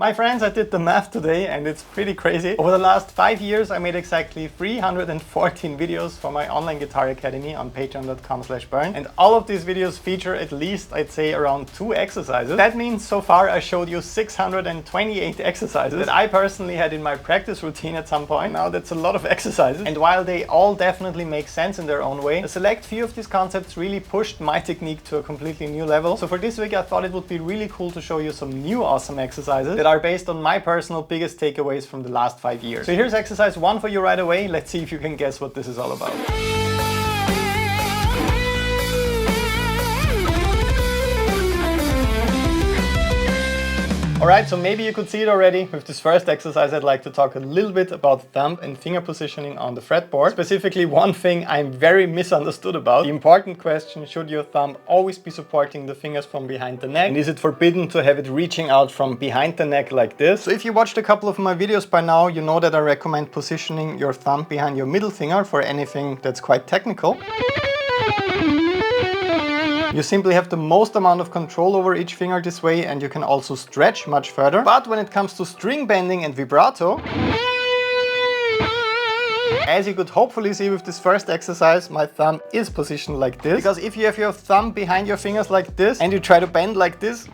My friends, I did the math today and it's pretty crazy. Over the last 5 years, I made exactly 314 videos for my online guitar academy on patreon.com/Bernd. And all of these videos feature at least, I'd say, around 2 exercises. That means so far I showed you 628 exercises that I personally had in my practice routine at some point. Now that's a lot of exercises. And while they all definitely make sense in their own way, a select few of these concepts really pushed my technique to a completely new level. So for this week, I thought it would be really cool to show you some new awesome exercises that are based on my personal biggest takeaways from the last 5 years. So here's exercise 1 for you right away. Let's see if you can guess what this is all about. Alright, so maybe you could see it already. With this first exercise, I'd like to talk a little bit about thumb and finger positioning on the fretboard. Specifically, one thing I'm very misunderstood about. The important question, should your thumb always be supporting the fingers from behind the neck? And is it forbidden to have it reaching out from behind the neck like this? So if you watched a couple of my videos by now, you know that I recommend positioning your thumb behind your middle finger for anything that's quite technical. You simply have the most amount of control over each finger this way, and you can also stretch much further. But when it comes to string bending and vibrato, as you could hopefully see with this first exercise, my thumb is positioned like this. Because if you have your thumb behind your fingers like this and you try to bend like this,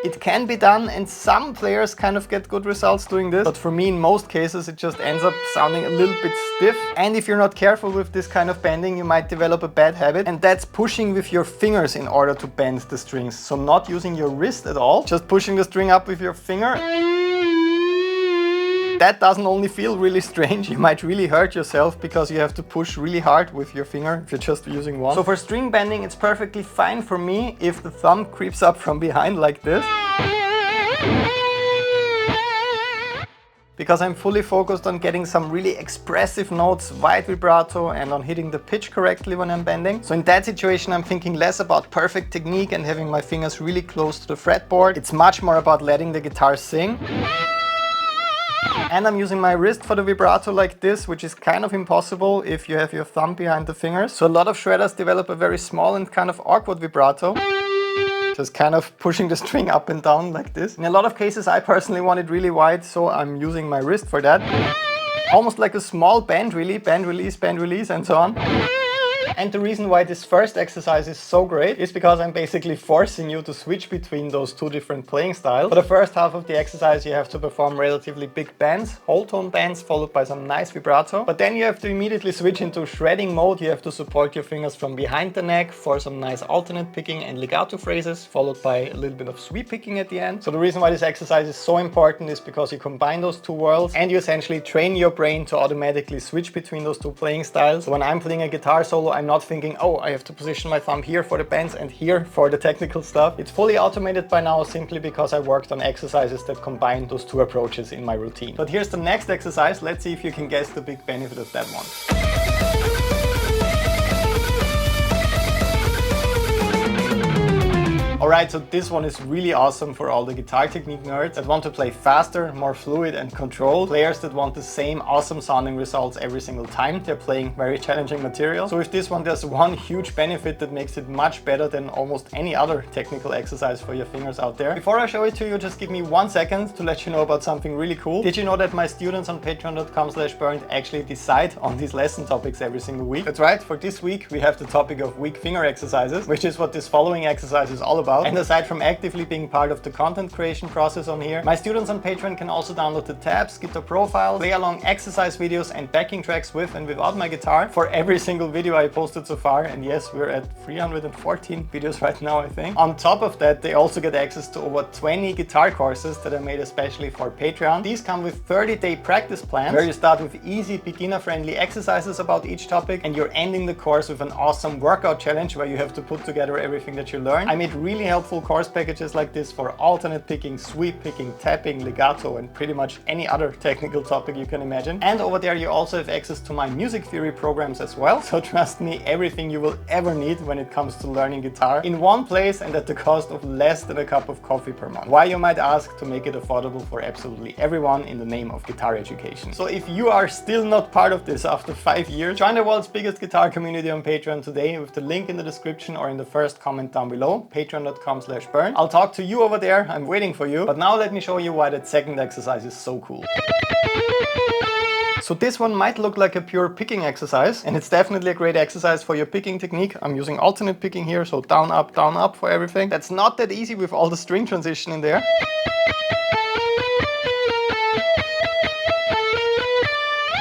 it can be done, and some players kind of get good results doing this. But for me, in most cases, it just ends up sounding a little bit stiff. And if you're not careful with this kind of bending, you might develop a bad habit. And that's pushing with your fingers in order to bend the strings. So not using your wrist at all, just pushing the string up with your finger. That doesn't only feel really strange, you might really hurt yourself because you have to push really hard with your finger if you're just using one. So for string bending, it's perfectly fine for me if the thumb creeps up from behind like this, because I'm fully focused on getting some really expressive notes, wide vibrato, and on hitting the pitch correctly when I'm bending. So in that situation, I'm thinking less about perfect technique and having my fingers really close to the fretboard. It's much more about letting the guitar sing. And I'm using my wrist for the vibrato like this, which is kind of impossible if you have your thumb behind the fingers. So a lot of shredders develop a very small and kind of awkward vibrato, just kind of pushing the string up and down like this. In a lot of cases, I personally want it really wide, so I'm using my wrist for that. Almost like a small bend really, bend, release, and so on. And the reason why this first exercise is so great is because I'm basically forcing you to switch between those 2 different playing styles. For the first half of the exercise, you have to perform relatively big bends, whole tone bends, followed by some nice vibrato. But then you have to immediately switch into shredding mode. You have to support your fingers from behind the neck for some nice alternate picking and legato phrases, followed by a little bit of sweep picking at the end. So the reason why this exercise is so important is because you combine those 2 worlds and you essentially train your brain to automatically switch between those 2 playing styles. So when I'm playing a guitar solo, I'm not thinking, oh, I have to position my thumb here for the bends and here for the technical stuff. It's fully automated by now simply because I worked on exercises that combine those 2 approaches in my routine. But here's the next exercise. Let's see if you can guess the big benefit of that one. Alright, so this one is really awesome for all the guitar technique nerds that want to play faster, more fluid and controlled. Players that want the same awesome sounding results every single time they're playing very challenging material. So with this one, there's one huge benefit that makes it much better than almost any other technical exercise for your fingers out there. Before I show it to you, just give me 1 second to let you know about something really cool. Did you know that my students on patreon.com/Bernd actually decide on these lesson topics every single week? That's right, for this week we have the topic of weak finger exercises, which is what this following exercise is all about. And aside from actively being part of the content creation process on here, my students on Patreon can also download the tabs, guitar profiles, play along exercise videos and backing tracks with and without my guitar for every single video I posted so far. And yes, we're at 314 videos right now, I think. On top of that, they also get access to over 20 guitar courses that I made especially for Patreon. These come with 30-day practice plans where you start with easy, beginner-friendly exercises about each topic, and you're ending the course with an awesome workout challenge where you have to put together everything that you learn. I made really helpful course packages like this for alternate picking, sweep picking, tapping, legato, and pretty much any other technical topic you can imagine. And over there you also have access to my music theory programs as well. So trust me, everything you will ever need when it comes to learning guitar in one place and at the cost of less than a cup of coffee per month. Why, you might ask? To make it affordable for absolutely everyone in the name of guitar education. So if you are still not part of this after 5 years, join the world's biggest guitar community on Patreon today with the link in the description or in the first comment down below. Patreon patreon.com/burn. I'll talk to you over there, I'm waiting for you. But now let me show you why that second exercise is so cool. So this one might look like a pure picking exercise, and it's definitely a great exercise for your picking technique. I'm using alternate picking here, so down, up for everything. That's not that easy with all the string transition in there.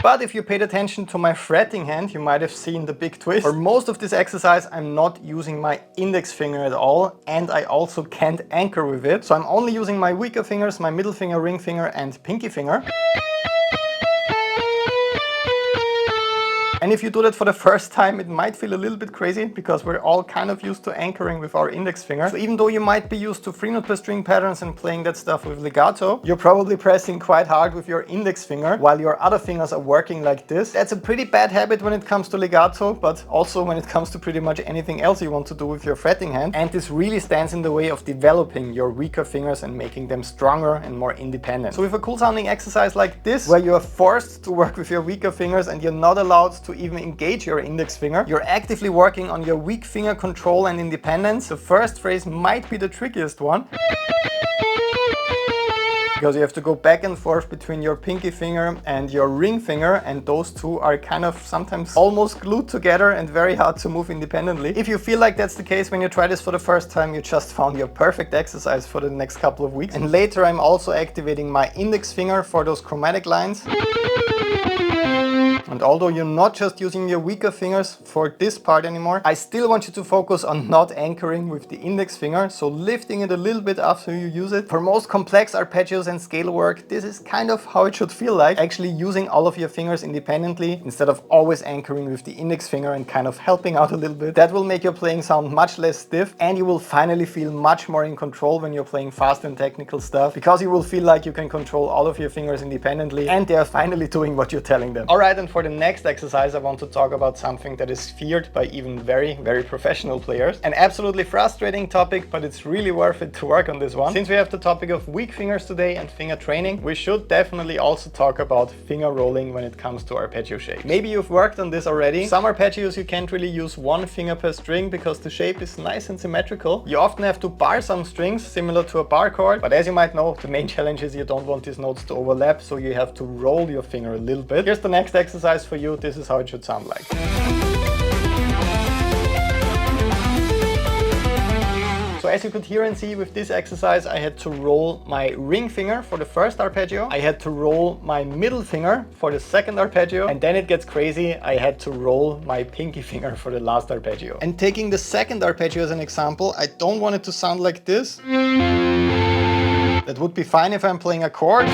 But if you paid attention to my fretting hand, you might have seen the big twist. For most of this exercise, I'm not using my index finger at all, and I also can't anchor with it. So I'm only using my weaker fingers, my middle finger, ring finger, and pinky finger. And if you do that for the first time, it might feel a little bit crazy because we're all kind of used to anchoring with our index finger. So even though you might be used to 3-note per string patterns and playing that stuff with legato, you're probably pressing quite hard with your index finger while your other fingers are working like this. That's a pretty bad habit when it comes to legato, but also when it comes to pretty much anything else you want to do with your fretting hand. And this really stands in the way of developing your weaker fingers and making them stronger and more independent. So with a cool sounding exercise like this, where you are forced to work with your weaker fingers and you're not allowed to even engage your index finger, you're actively working on your weak finger control and independence. The first phrase might be the trickiest one, because you have to go back and forth between your pinky finger and your ring finger, and those two are kind of sometimes almost glued together and very hard to move independently. If you feel like that's the case when you try this for the first time, you just found your perfect exercise for the next couple of weeks. And later I'm also activating my index finger for those chromatic lines. And although you're not just using your weaker fingers for this part anymore, I still want you to focus on not anchoring with the index finger, so lifting it a little bit after you use it. For most complex arpeggios and scale work, this is kind of how it should feel like, actually using all of your fingers independently instead of always anchoring with the index finger and kind of helping out a little bit. That will make your playing sound much less stiff, and you will finally feel much more in control when you're playing fast and technical stuff, because you will feel like you can control all of your fingers independently and they are finally doing what you're telling them. Alright, and for the next exercise I want to talk about something that is feared by even very professional players. An absolutely frustrating topic, but it's really worth it to work on this one. Since we have the topic of weak fingers today and finger training, we should definitely also talk about finger rolling when it comes to arpeggio shape. Maybe you've worked on this already. Some arpeggios you can't really use one finger per string because the shape is nice and symmetrical. You often have to bar some strings similar to a bar chord, but as you might know, the main challenge is you don't want these notes to overlap, so you have to roll your finger a little bit. Here's the next exercise for you. This is how it should sound like. So as you could hear and see with this exercise, I had to roll my ring finger for the first arpeggio. I had to roll my middle finger for the second arpeggio. And then it gets crazy. I had to roll my pinky finger for the last arpeggio. And taking the second arpeggio as an example, I don't want it to sound like this. That would be fine if I'm playing a chord.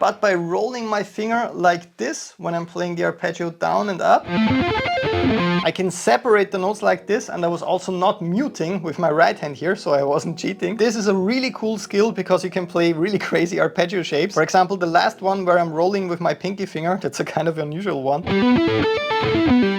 But by rolling my finger like this when I'm playing the arpeggio down and up, I can separate the notes like this, and I was also not muting with my right hand here, so I wasn't cheating. This is a really cool skill because you can play really crazy arpeggio shapes. For example, the last one where I'm rolling with my pinky finger, that's a kind of unusual one.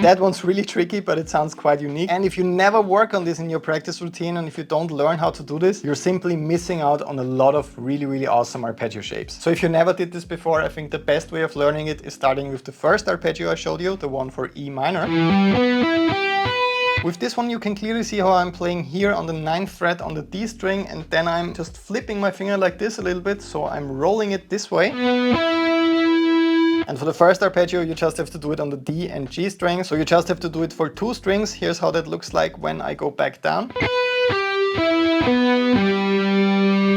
That one's really tricky, but it sounds quite unique. And if you never work on this in your practice routine, and if you don't learn how to do this, you're simply missing out on a lot of really awesome arpeggio shapes. So if you never did this before, I think the best way of learning it is starting with the first arpeggio I showed you, the one for E minor. With this one you can clearly see how I'm playing here on the 9th fret on the D string, and then I'm just flipping my finger like this a little bit, so I'm rolling it this way. And for the first arpeggio you just have to do it on the D and G string, so you just have to do it for 2 strings. Here's how that looks like when I go back down.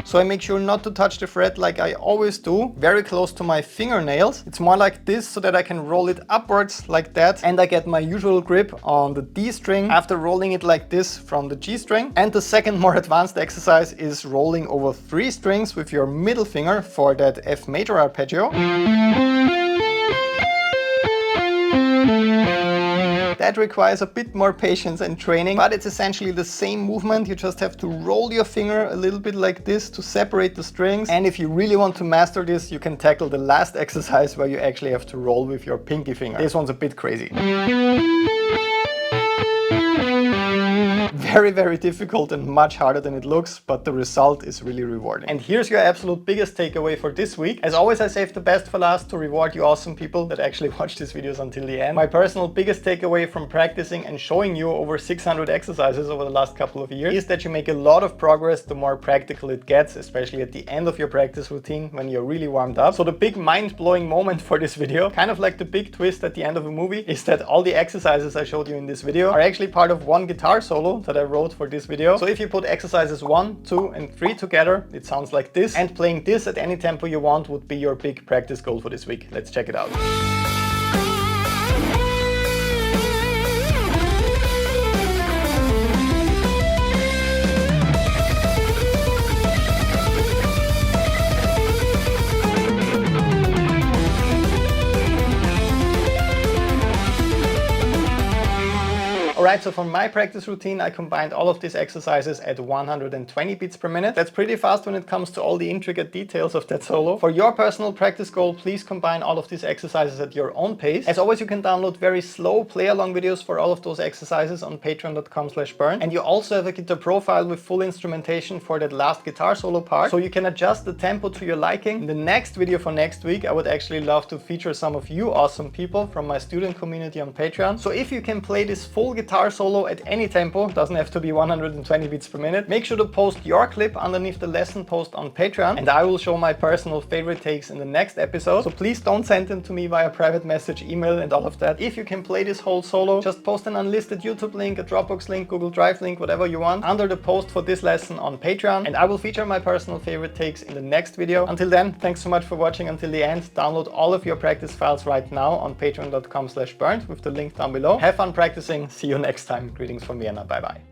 So I make sure not to touch the fret like I always do, very close to my fingernails. It's more like this so that I can roll it upwards like that, and I get my usual grip on the D string after rolling it like this from the G string. And the second more advanced exercise is rolling over 3 strings with your middle finger for that F major arpeggio. That requires a bit more patience and training, but it's essentially the same movement. You just have to roll your finger a little bit like this to separate the strings. And if you really want to master this, you can tackle the last exercise where you actually have to roll with your pinky finger. This one's a bit crazy. very, very difficult and much harder than it looks, but the result is really rewarding. And here's your absolute biggest takeaway for this week. As always, I saved the best for last to reward you awesome people that actually watch these videos until the end. My personal biggest takeaway from practicing and showing you over 600 exercises over the last couple of years is that you make a lot of progress the more practical it gets, especially at the end of your practice routine when you're really warmed up. So the big mind-blowing moment for this video, kind of like the big twist at the end of a movie, is that all the exercises I showed you in this video are actually part of one guitar solo that I wrote for this video. So if you put exercises 1, 2 and 3 together, it sounds like this, and playing this at any tempo you want would be your big practice goal for this week. Let's check it out. Alright, so for my practice routine, I combined all of these exercises at 120 beats per minute. That's pretty fast when it comes to all the intricate details of that solo. For your personal practice goal, please combine all of these exercises at your own pace. As always, you can download very slow play-along videos for all of those exercises on patreon.com/burn. And you also have a guitar profile with full instrumentation for that last guitar solo part, so you can adjust the tempo to your liking. In the next video for next week, I would actually love to feature some of you awesome people from my student community on Patreon. So if you can play this full guitar solo at any tempo, doesn't have to be 120 beats per minute, make sure to post your clip underneath the lesson post on Patreon, and I will show my personal favorite takes in the next episode. So please don't send them to me via private message, email and all of that. If you can play this whole solo, just post an unlisted YouTube link, a Dropbox link, Google Drive link, whatever you want, under the post for this lesson on Patreon, and I will feature my personal favorite takes in the next video. Until then, thanks so much for watching until the end. Download all of your practice files right now on patreon.com/burnt with the link down below. Have fun practicing. See you next time. Greetings from Vienna. Bye bye.